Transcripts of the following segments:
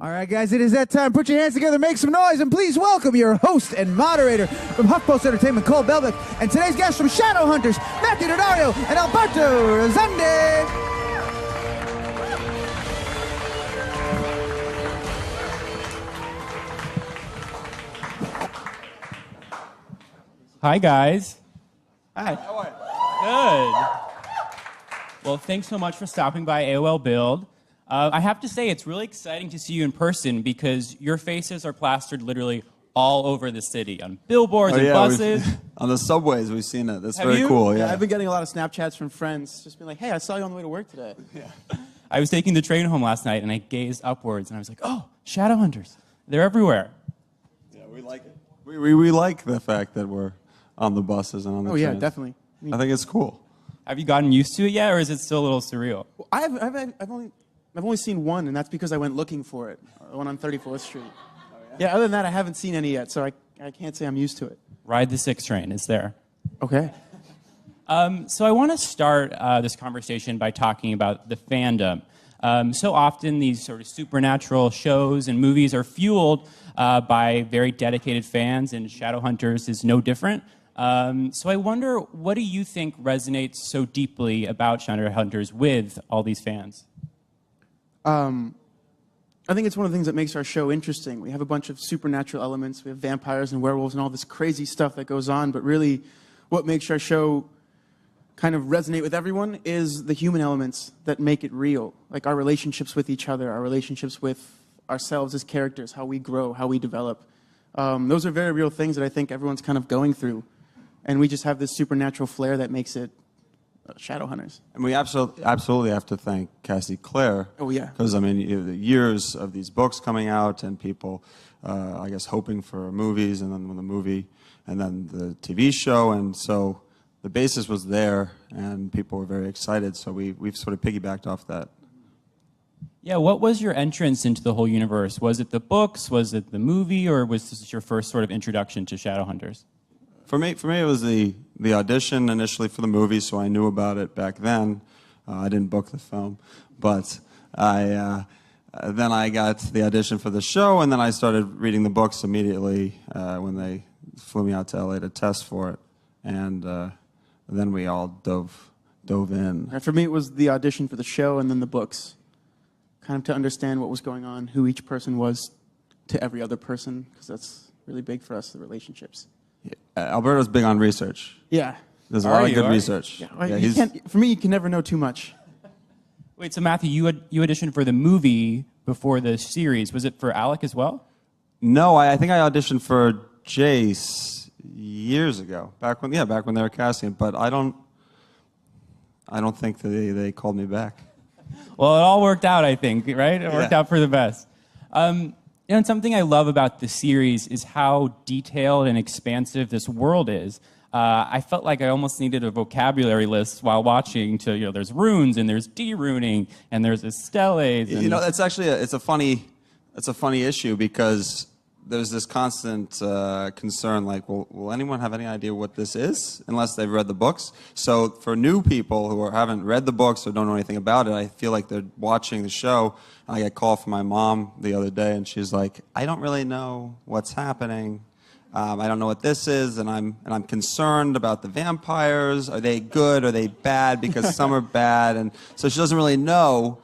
All right, guys, it is that time. Put your hands together, make some noise, and please welcome your host and moderator from HuffPost Entertainment, Cole Belvick, and today's guests from Shadowhunters, Matthew Daddario and Alberto Rosende. Hi, guys. Hi. How are Good. Well, thanks so much for stopping by AOL Build. I have to say, it's really exciting to see you in person because your faces are plastered literally all over the city, on billboards and buses. On the subways, we've seen it. That's Have very you? cool. Yeah, Yeah. I've been getting a lot of Snapchats from friends, just being like, "Hey, I saw you on the way to work today." Yeah. I was taking the train home last night, and I gazed upwards, and I was like, oh, Shadowhunters. They're everywhere. Yeah, we like it. We like the fact that we're on the buses and on the Oh trains. yeah, definitely. I think it's cool. Have you gotten used to it yet, or is it still a little surreal? Well, I've only seen one, and that's because I went looking for it. The one on 34th Street. Oh, yeah? Other than that, I haven't seen any yet, so I can't say I'm used to it. Ride the 6 train. It's there. Okay. So I want to start this conversation by talking about the fandom. So often these sort of supernatural shows and movies are fueled by very dedicated fans, and Shadowhunters is no different. So I wonder, what do you think resonates so deeply about Shadowhunters with all these fans? I think it's one of the things that makes our show interesting. We have a bunch of supernatural elements. We have vampires and werewolves and all this crazy stuff that goes on, but really what makes our show kind of resonate with everyone is the human elements that make it real. Like our relationships with each other, our relationships with ourselves as characters, how we grow, how we develop. Those are very real things that I think everyone's kind of going through. And we just have this supernatural flair that makes it Shadowhunters. And we absolutely have to thank Cassie Clare. Oh, yeah. Because, I mean, you know, the years of these books coming out and people, I guess, hoping for movies, and then the movie, and then the TV show. And so the basis was there, and people were very excited. So we've sort of piggybacked off that. Yeah, what was your entrance into the whole universe? Was it the books? Was it the movie? Or was this your first sort of introduction to Shadowhunters? For me, it was the audition initially for the movie, so I knew about it back then. I didn't book the film, but then I got the audition for the show, and then I started reading the books immediately when they flew me out to LA to test for it, and then we all dove in. For me, it was the audition for the show and then the books, kind of to understand what was going on, who each person was to every other person, because that's really big for us, the relationships. Alberto's big on research. Yeah. There's a lot of good research. Yeah, for me, you can never know too much. Wait, so Matthew, you auditioned for the movie before the series. Was it for Alec as well? No, I think I auditioned for Jace years ago, back when they were casting it. But I don't think they called me back. Well, it all worked out, I think, right? It worked out for the best. And something I love about the series is how detailed and expansive this world is. I felt like I almost needed a vocabulary list while watching. There's runes and there's de-runing and there's steles. You know, that's actually it's a funny issue because there's this constant concern, like, will anyone have any idea what this is unless they've read the books? So for new people who haven't read the books or don't know anything about it, I feel like they're watching the show. I got a call from my mom the other day, and she's like, I don't really know what's happening. I don't know what this is, and I'm concerned about the vampires. Are they good? Are they bad? Because some are bad, and so she doesn't really know.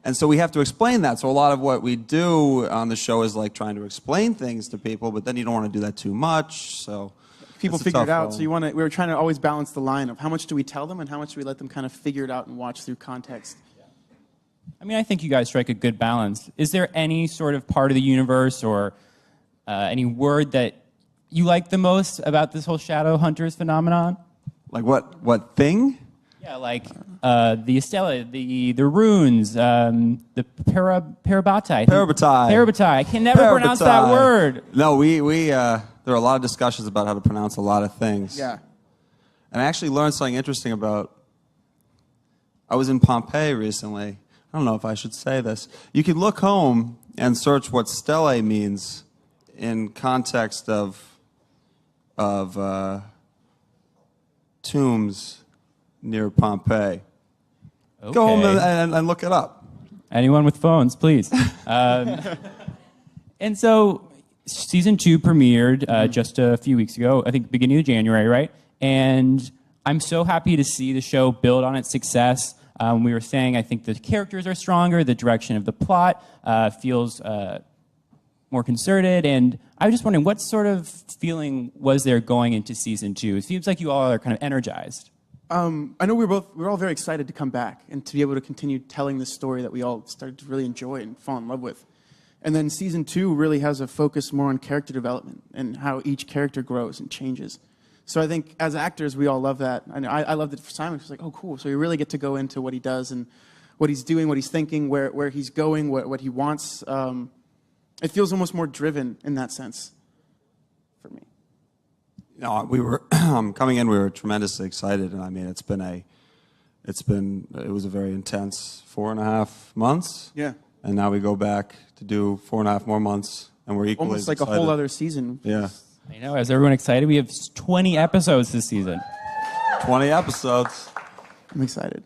And so we have to explain that. So a lot of what we do on the show is like trying to explain things to people, but then you don't want to do that too much. So people figure it out. So we were trying to always balance the line of how much do we tell them and how much do we let them kind of figure it out and watch through context. I mean, I think you guys strike a good balance. Is there any sort of part of the universe or any word that you like the most about this whole Shadowhunters phenomenon? Like what thing? Yeah, like the Estella, the runes, the Parabatai. Parabatai. I can never pronounce that word. No, there are a lot of discussions about how to pronounce a lot of things. Yeah. And I actually learned something interesting I was in Pompeii recently. I don't know if I should say this. You could look home and search what stele means in context of tombs near Pompeii. Okay. Go home and look it up. Anyone with phones, please. And so season 2 premiered just a few weeks ago, I think beginning of January, right? And I'm so happy to see the show build on its success. We were saying, I think the characters are stronger, the direction of the plot feels more concerted, and I was just wondering, what sort of feeling was there going into season 2? It seems like you all are kind of energized. I know we're all very excited to come back and to be able to continue telling this story that we all started to really enjoy and fall in love with. And then season 2 really has a focus more on character development and how each character grows and changes. So I think as actors, we all love that. I loved it for Simon. It's like, oh, cool. So you really get to go into what he does and what he's doing, what he's thinking, where he's going, what he wants. It feels almost more driven in that sense for me. No, we were coming in. We were tremendously excited, and I mean, it was a very intense 4.5 months. Yeah. And now we go back to do 4.5 more months, and we're equally almost like excited. a whole other season. Yeah. I know. Is everyone excited? We have 20 episodes this season. 20 episodes. I'm excited.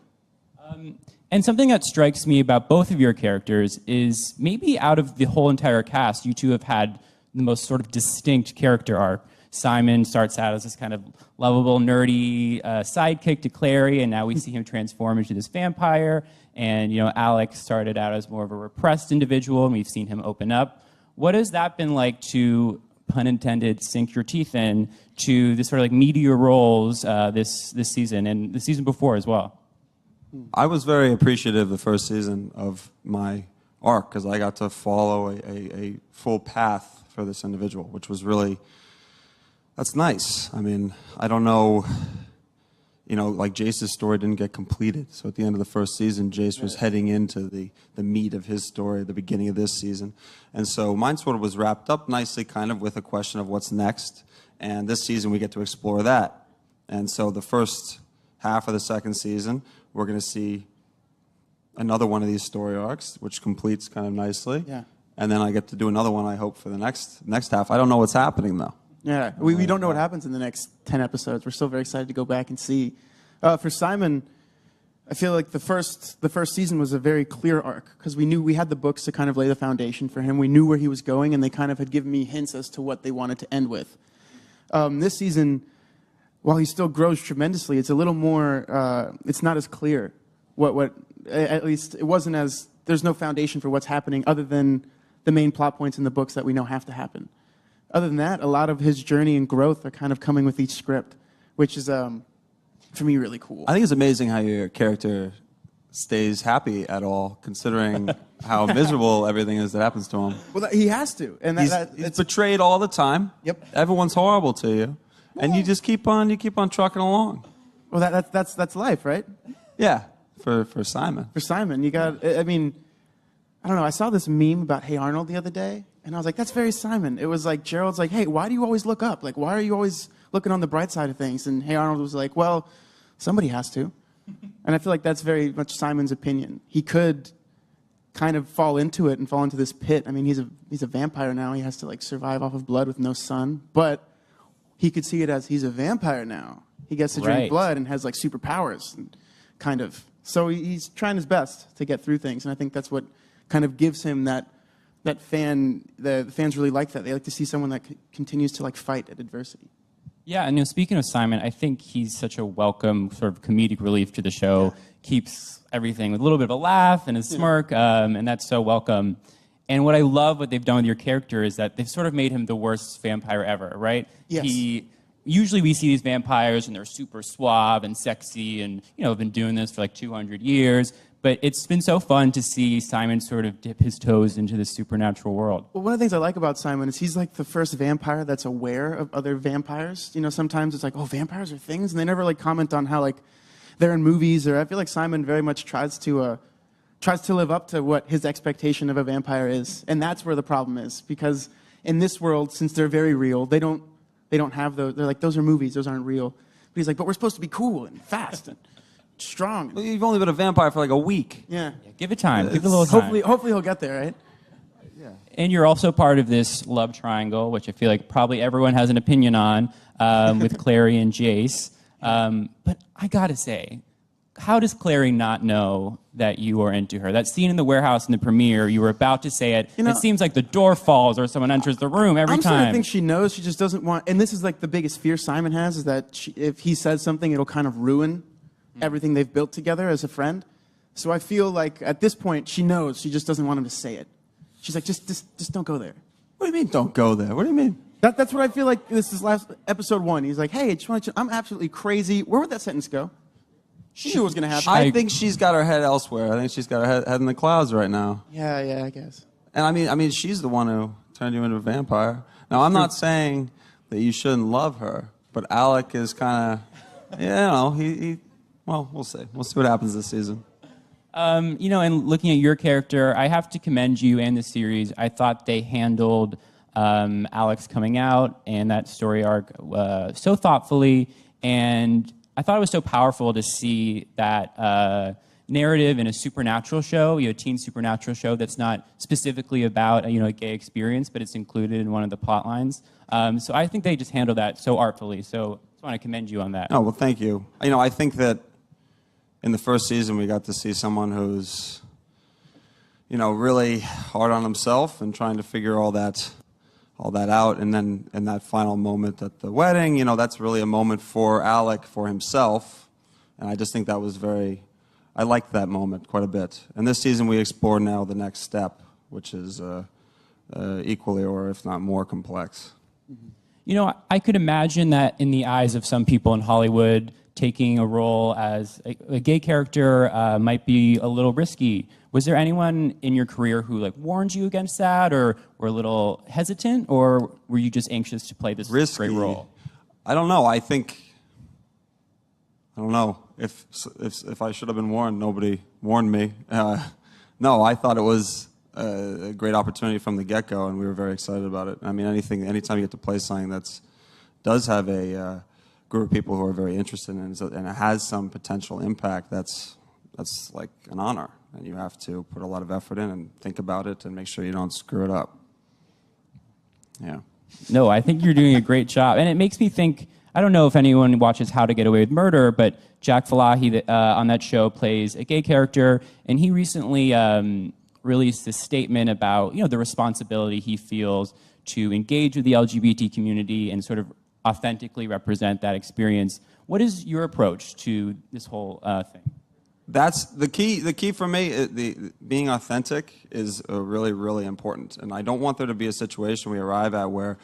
And something that strikes me about both of your characters is maybe out of the whole entire cast, you two have had the most sort of distinct character arc. Simon starts out as this kind of lovable, nerdy sidekick to Clary, and now we see him transform into this vampire. And, you know, Alex started out as more of a repressed individual, and we've seen him open up. What has that been like to, pun intended, sink your teeth in to the sort of like meteor roles this season and the season before as well? I was very appreciative the first season of my arc because I got to follow a full path for this individual, which was really, that's nice. I mean, I don't know, you know, like Jace's story didn't get completed. So at the end of the first season, Jace was heading into the meat of his story at the beginning of this season. And so mine sort of was wrapped up nicely kind of with a question of what's next. And this season we get to explore that. And so the first half of the second season, we're going to see another one of these story arcs, which completes kind of nicely. Yeah. And then I get to do another one, I hope, for the next half. I don't know what's happening, though. Yeah, we don't know what happens in the next 10 episodes. We're still very excited to go back and see. For Simon, I feel like the first season was a very clear arc because we had the books to kind of lay the foundation for him. We knew where he was going, and they kind of had given me hints as to what they wanted to end with. This season, while he still grows tremendously, it's a little more, it's not as clear. At least it wasn't as, there's no foundation for what's happening other than the main plot points in the books that we know have to happen. Other than that, a lot of his journey and growth are kind of coming with each script, which is, for me, really cool. I think it's amazing how your character stays happy at all, considering how miserable everything is that happens to him. Well, he has to. And He's betrayed all the time. Yep. Everyone's horrible to you. And you just keep on trucking along. Well, that's life, right? Yeah, for Simon. For Simon, you got, I mean, I don't know, I saw this meme about Hey Arnold the other day, and I was like, that's very Simon. It was like, Gerald's like, hey, why do you always look up? Like, why are you always looking on the bright side of things? And Hey Arnold was like, well, somebody has to. And I feel like that's very much Simon's opinion. He could kind of fall into it and fall into this pit. I mean, he's a vampire now. He has to like survive off of blood with no sun. But he could see it as he's a vampire now. He gets to drink blood and has like superpowers, and kind of. So he's trying his best to get through things, and I think that's what kind of gives him that fan. The fans really like that. They like to see someone that continues to like fight at adversity. Yeah, and you know, speaking of Simon, I think he's such a welcome sort of comedic relief to the show. Yeah. Keeps everything with a little bit of a laugh and a smirk, and that's so welcome. And what I love what they've done with your character is that they've sort of made him the worst vampire ever, right? Yes. Usually we see these vampires and they're super suave and sexy and, you know, have been doing this for like 200 years. But it's been so fun to see Simon sort of dip his toes into this supernatural world. Well, one of the things I like about Simon is he's like the first vampire that's aware of other vampires. You know, sometimes it's like, oh, vampires are things, and they never like comment on how like they're in movies. Or I feel like Simon very much tries to live up to what his expectation of a vampire is, and that's where the problem is. Because in this world, since they're very real, they don't have those. They're like, those are movies, those aren't real. But he's like, but we're supposed to be cool and fast and strong. Well, you've only been a vampire for like a week. Yeah. Give it time. Give it a little time. Hopefully he'll get there, right? Yeah. And you're also part of this love triangle, which I feel like probably everyone has an opinion on, with Clary and Jace. But I gotta say, how does Clary not know that you are into her? That scene in the warehouse in the premiere, you were about to say it. It seems like the door falls or someone enters the room every time. I think she knows. She just doesn't want. And this is like the biggest fear Simon has, is that if he says something, it'll kind of ruin everything they've built together as a friend. So I feel like at this point she knows. She just doesn't want him to say it. She's like, just don't go there. What do you mean, don't go there? What do you mean? That's what I feel like. This is last episode 1. He's like, hey, I just want you. I'm absolutely crazy. Where would that sentence go? She knew what was going to happen. I think she's got her head elsewhere. I think she's got her head in the clouds right now. Yeah, I guess. And I mean, she's the one who turned you into a vampire. Now, I'm not saying that you shouldn't love her, but Alec is kind of, well, we'll see. We'll see what happens this season. And looking at your character, I have to commend you and the series. I thought they handled Alex coming out and that story arc so thoughtfully, and I thought it was so powerful to see that narrative in a supernatural show, a teen supernatural show that's not specifically about a gay experience, but it's included in one of the plot lines. So I think they just handled that so artfully. So I just want to commend you on that. Oh, well, thank you. I think that in the first season we got to see someone who's, really hard on himself and trying to figure all that out, and then in that final moment at the wedding, that's really a moment for Alec, for himself, and I just think that was I liked that moment quite a bit. And this season we explore now the next step, which is equally or if not more complex. I could imagine that in the eyes of some people in Hollywood, taking a role as a gay character might be a little risky. Was there anyone in your career who warned you against that, or were a little hesitant, or were you just anxious to play this great role? I don't know. I don't know if I should have been warned. Nobody warned me. No, I thought it was a great opportunity from the get-go, and we were very excited about it. I mean, anytime you get to play something that does have a group of people who are very interested in it, and it has some potential impact, that's like an honor. And you have to put a lot of effort in and think about it and make sure you don't screw it up. Yeah. No, I think you're doing a great job. And it makes me think, I don't know if anyone watches How to Get Away with Murder, but Jack Falahi on that show plays a gay character, and he recently released this statement about the responsibility he feels to engage with the LGBT community and sort of authentically represent that experience. What is your approach to this whole thing? That's the key. The key for me, being authentic is really, really important. And I don't want there to be a situation we arrive at where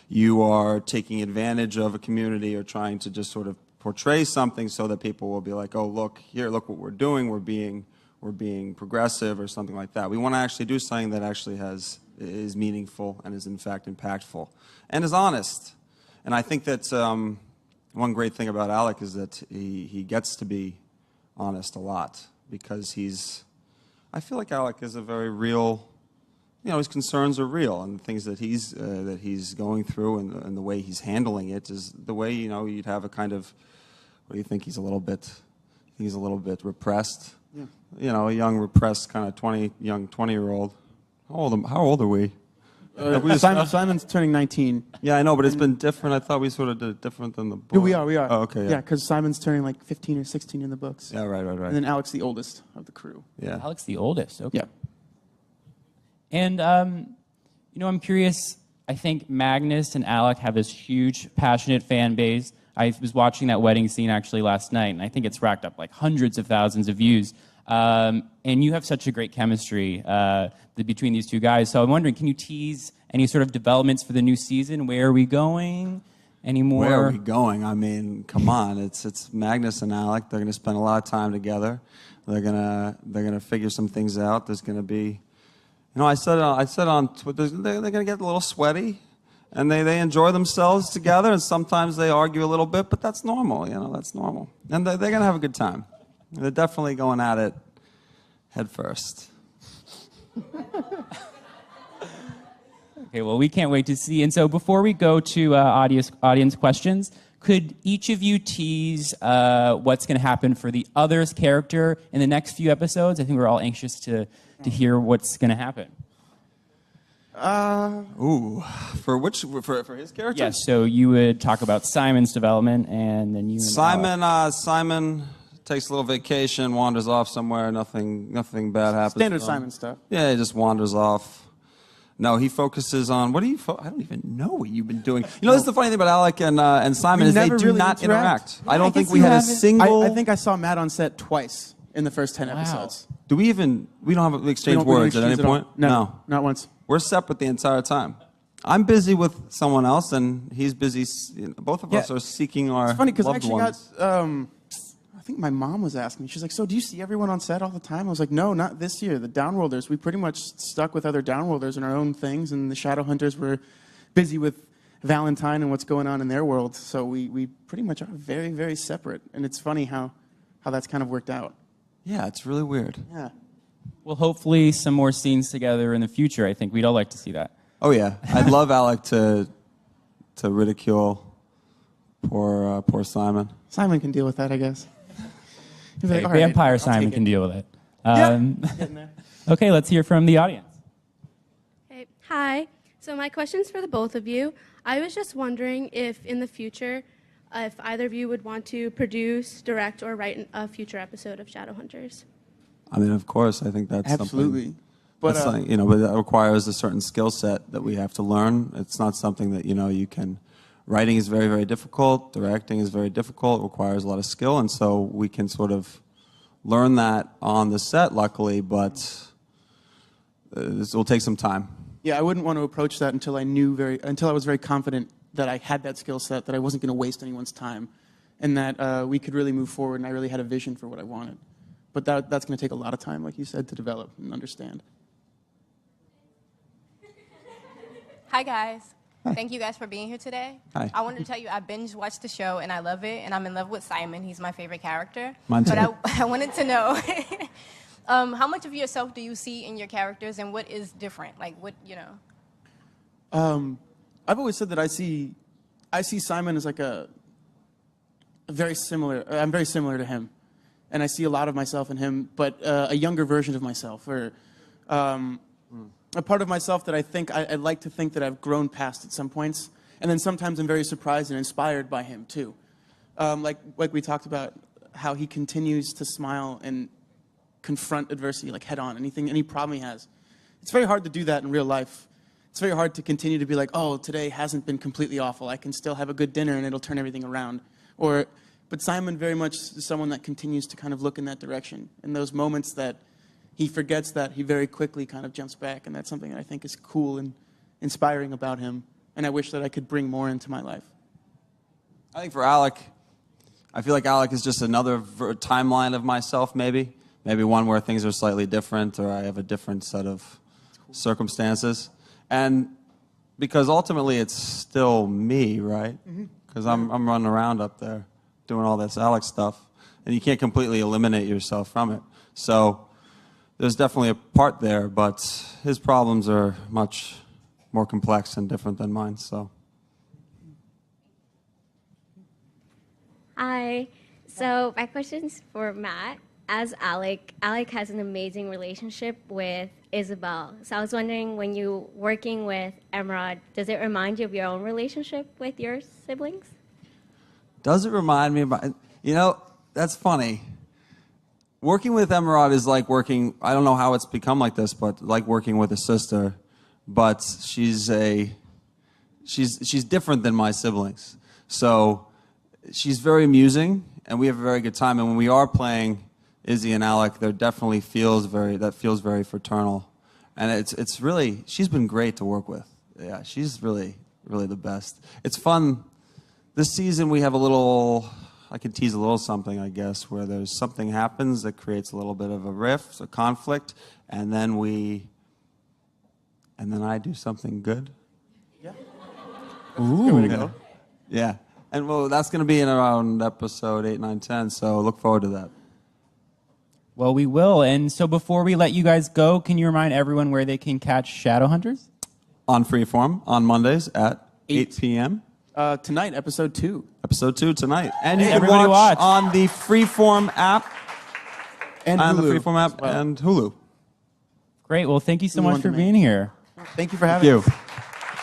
you are taking advantage of a community or trying to just sort of portray something so that people will be like, oh, look what we're doing. We're being progressive or something like that. We want to actually do something that actually is meaningful and is in fact impactful and is honest. And I think that one great thing about Alec is that he gets to be honest a lot, because I feel like Alec is a very real, his concerns are real, and the things that he's going through and the way he's handling it is the way, you'd have a kind of, what do you think, he's a little bit repressed? Yeah. A young repressed kind of 20-year-old. How old are we? Simon's turning 19. Yeah, I know, but it's been different. I thought we sort of did it different than the book. We are. Oh, okay. Yeah, because Simon's turning 15 or 16 in the books. Yeah, right. And then Alec's the oldest of the crew. Yeah. Alec's the oldest. Okay. Yeah. And I'm curious. I think Magnus and Alec have this huge, passionate fan base. I was watching that wedding scene actually last night, and I think it's racked up hundreds of thousands of views. And you have such a great chemistry between these two guys. So I'm wondering, can you tease any sort of developments for the new season? Where are we going? Any more? Where are we going? I mean, come on! It's Magnus and Alec. They're going to spend a lot of time together. They're gonna figure some things out. There's going to be, I said on Twitter, they're going to get a little sweaty, and they enjoy themselves together. And sometimes they argue a little bit, but that's normal. That's normal. And they're going to have a good time. They're definitely going at it head first. Okay, well, we can't wait to see. And so before we go to audience questions, could each of you tease what's going to happen for the other's character in the next few episodes? I think we're all anxious to hear what's going to happen. For his character? Yes, so you would talk about Simon's development, and then you and Simon takes a little vacation, wanders off somewhere. Nothing bad happens. Standard Simon stuff. Yeah, he just wanders off. No, he focuses on, what do you, I don't even know what you've been doing. You know, this is the funny thing about Alec and Simon is they never do really not interact. I don't think guess we you had a haven't. single... I think I saw Matt on set twice in the first 10 episodes. Do we don't have We exchange don't- we don't words at any exchange all. point? No, not once. We're separate the entire time. I'm busy with someone else, and he's busy. Both of us are seeking our It's funny because I loved actually ones. got, I think my mom was asking me, she's like, so do you see everyone on set all the time? I was like, no, not this year. The Downworlders, we pretty much stuck with other Downworlders in our own things, and the Shadowhunters were busy with Valentine and what's going on in their world. So we pretty much are very, very separate. And it's funny how that's kind of worked out. Yeah, it's really weird. Yeah. Well, hopefully some more scenes together in the future. I think we'd all like to see that. Oh yeah, I'd love Alec to ridicule poor Simon. Simon can deal with that, I guess. He's like, Hey, "All right, Vampire I'll Simon take can it." deal with it. Getting there. Okay, let's hear from the audience. Hey, hi. So my question's for the both of you. I was just wondering if in the future, if either of you would want to produce, direct, or write a future episode of Shadowhunters. I mean, of course, I think that's Absolutely. something. But, That's something, but that requires a certain skill set that we have to learn. It's not something that you can. Writing is very, very difficult. Directing is very difficult. It requires a lot of skill, and so we can sort of learn that on the set, luckily. But this will take some time. yeah, I wouldn't want to approach that until I was very confident that I had that skill set, that I wasn't going to waste anyone's time, and that we could really move forward, and I really had a vision for what I wanted. But that's going to take a lot of time, like you said, to develop and understand. Hi, guys. Thank you guys for being here today. Hi. I wanted to tell you I binge watched the show, and I love it, and I'm in love with Simon. He's my favorite character. Mine too. But I wanted to know, how much of yourself do you see in your characters, and what is different? Like, I've always said that I see Simon as like I'm very similar to him, and I see a lot of myself in him, but a younger version of myself, or a part of myself that I'd like to think that I've grown past at some points, and then sometimes I'm very surprised and inspired by him too. Like we talked about, how he continues to smile and confront adversity like head on, any problem he has. It's very hard to do that in real life. It's very hard to continue to be like, oh, today hasn't been completely awful. I can still have a good dinner and it'll turn everything around. But Simon very much is someone that continues to kind of look in that direction. In those moments that he forgets that, he very quickly kind of jumps back, and that's something that I think is cool and inspiring about him, and I wish that I could bring more into my life. I think for Alec, I feel like Alec is just another timeline of myself, maybe one where things are slightly different, or I have a different set of circumstances. And because ultimately it's still me, right? Because I'm running around up there doing all this Alec stuff, and you can't completely eliminate yourself from it. So there's definitely a part there, but his problems are much more complex and different than mine. So. Hi. So my question's for Matt. As Alec has an amazing relationship with Isabel. So I was wondering, when you're working with Emerald, does it remind you of your own relationship with your siblings? Does it remind me about, that's funny. Working with Emerald is like working, I don't know how it's become like this, but like working with a sister. But she's different than my siblings. So she's very amusing, and we have a very good time. And when we are playing Izzy and Alec, there definitely feels very fraternal. And it's really, she's been great to work with. Yeah, she's really, really the best. It's fun. This season we have I can tease a little something, I guess, where there's something happens that creates a little bit of a rift, a conflict, and then I do something good. Yeah. Ooh. Good way to go. Yeah. And well, that's going to be in around episode 8, 9, 10, so look forward to that. Well, we will. And so before we let you guys go, can you remind everyone where they can catch Shadowhunters? On Freeform, on Mondays at 8 p.m. Tonight, episode 2. Episode 2 tonight. And you can Everybody watch. on the Freeform app. And on the Hulu Freeform app as well. and Hulu. Great. Well, thank you so Hulu much on for demand. being here. Thank you for having Thank us. you.